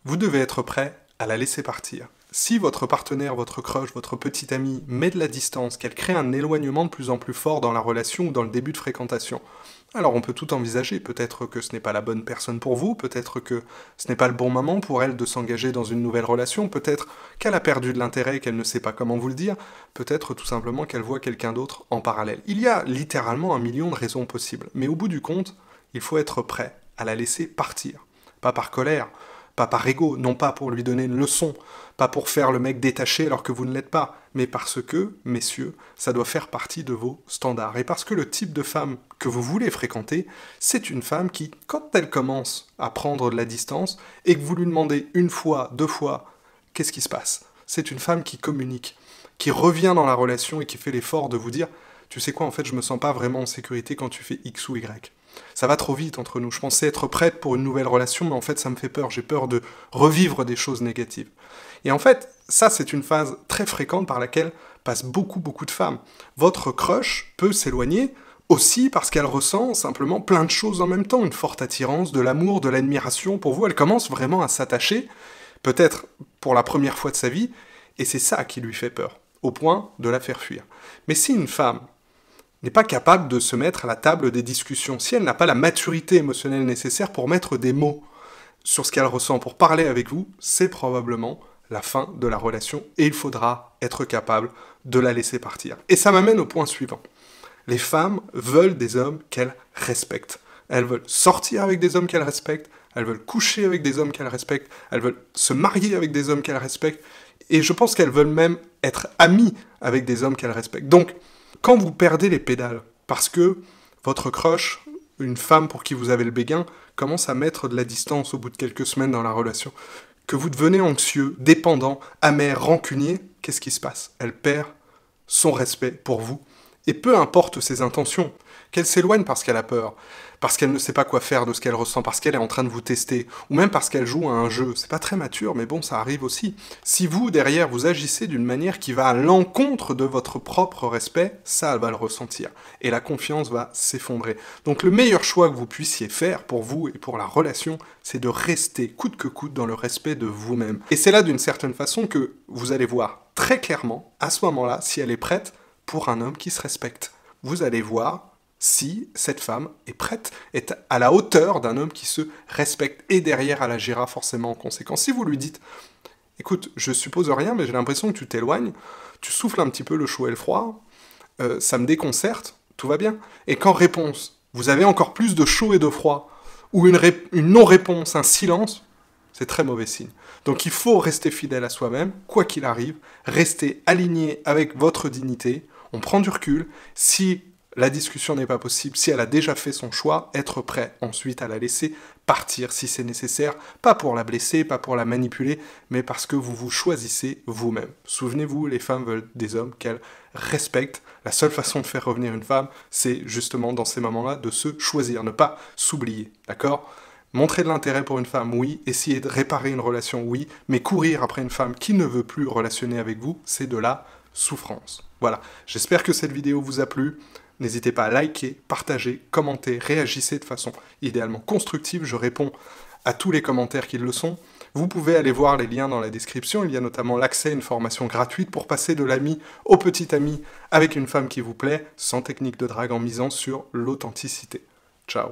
Vous devez être prêt à la laisser partir. Si votre partenaire, votre crush, votre petite amie met de la distance, qu'elle crée un éloignement de plus en plus fort dans la relation ou dans le début de fréquentation, alors on peut tout envisager. Peut-être que ce n'est pas la bonne personne pour vous, peut-être que ce n'est pas le bon moment pour elle de s'engager dans une nouvelle relation, peut-être qu'elle a perdu de l'intérêt et qu'elle ne sait pas comment vous le dire, peut-être tout simplement qu'elle voit quelqu'un d'autre en parallèle. Il y a littéralement un million de raisons possibles, mais au bout du compte, il faut être prêt à la laisser partir. Pas par colère, pas par ego, non pas pour lui donner une leçon, pas pour faire le mec détaché alors que vous ne l'êtes pas, mais parce que, messieurs, ça doit faire partie de vos standards. Et parce que le type de femme que vous voulez fréquenter, c'est une femme qui, quand elle commence à prendre de la distance, et que vous lui demandez une fois, deux fois, qu'est-ce qui se passe? C'est une femme qui communique, qui revient dans la relation et qui fait l'effort de vous dire « Tu sais quoi, en fait, je me sens pas vraiment en sécurité quand tu fais X ou Y. » Ça va trop vite entre nous. Je pensais être prête pour une nouvelle relation, mais en fait, ça me fait peur. J'ai peur de revivre des choses négatives. Et en fait, ça, c'est une phase très fréquente par laquelle passent beaucoup de femmes. Votre crush peut s'éloigner aussi parce qu'elle ressent simplement plein de choses en même temps. Une forte attirance, de l'amour, de l'admiration pour vous. Elle commence vraiment à s'attacher, peut-être pour la première fois de sa vie, et c'est ça qui lui fait peur, au point de la faire fuir. Mais si une femme n'est pas capable de se mettre à la table des discussions, si elle n'a pas la maturité émotionnelle nécessaire pour mettre des mots sur ce qu'elle ressent, pour parler avec vous, c'est probablement la fin de la relation et il faudra être capable de la laisser partir. Et ça m'amène au point suivant. Les femmes veulent des hommes qu'elles respectent. Elles veulent sortir avec des hommes qu'elles respectent, elles veulent coucher avec des hommes qu'elles respectent, elles veulent se marier avec des hommes qu'elles respectent, et je pense qu'elles veulent même être amies avec des hommes qu'elles respectent. Donc, quand vous perdez les pédales, parce que votre crush, une femme pour qui vous avez le béguin, commence à mettre de la distance au bout de quelques semaines dans la relation, que vous devenez anxieux, dépendant, amer, rancunier, qu'est-ce qui se passe? Elle perd son respect pour vous. Et peu importe ses intentions, qu'elle s'éloigne parce qu'elle a peur, parce qu'elle ne sait pas quoi faire de ce qu'elle ressent, parce qu'elle est en train de vous tester, ou même parce qu'elle joue à un jeu. C'est pas très mature, mais bon, ça arrive aussi. Si vous, derrière, vous agissez d'une manière qui va à l'encontre de votre propre respect, ça, elle va le ressentir. Et la confiance va s'effondrer. Donc le meilleur choix que vous puissiez faire pour vous et pour la relation, c'est de rester coûte que coûte dans le respect de vous-même. Et c'est là, d'une certaine façon, que vous allez voir très clairement, à ce moment-là, si elle est prête pour un homme qui se respecte. Vous allez voir si cette femme est prête, est à la hauteur d'un homme qui se respecte, et derrière elle agira forcément en conséquence. Si vous lui dites « Écoute, je suppose rien, mais j'ai l'impression que tu t'éloignes, tu souffles un petit peu le chaud et le froid, ça me déconcerte, tout va bien. » Et qu'en réponse, vous avez encore plus de chaud et de froid, ou une non-réponse, un silence, c'est très mauvais signe. Donc il faut rester fidèle à soi-même, quoi qu'il arrive, rester aligné avec votre dignité, on prend du recul, si la discussion n'est pas possible, si elle a déjà fait son choix, être prêt ensuite à la laisser partir si c'est nécessaire, pas pour la blesser, pas pour la manipuler, mais parce que vous vous choisissez vous-même. Souvenez-vous, les femmes veulent des hommes qu'elles respectent. La seule façon de faire revenir une femme, c'est justement dans ces moments-là de se choisir, ne pas s'oublier, d'accord ? Montrer de l'intérêt pour une femme, oui. Essayer de réparer une relation, oui. Mais courir après une femme qui ne veut plus relationner avec vous, c'est de la souffrance. Voilà. J'espère que cette vidéo vous a plu. N'hésitez pas à liker, partager, commenter, réagissez de façon idéalement constructive. Je réponds à tous les commentaires qui le sont. Vous pouvez aller voir les liens dans la description. Il y a notamment l'accès à une formation gratuite pour passer de l'ami au petit ami avec une femme qui vous plaît, sans technique de drague en misant sur l'authenticité. Ciao.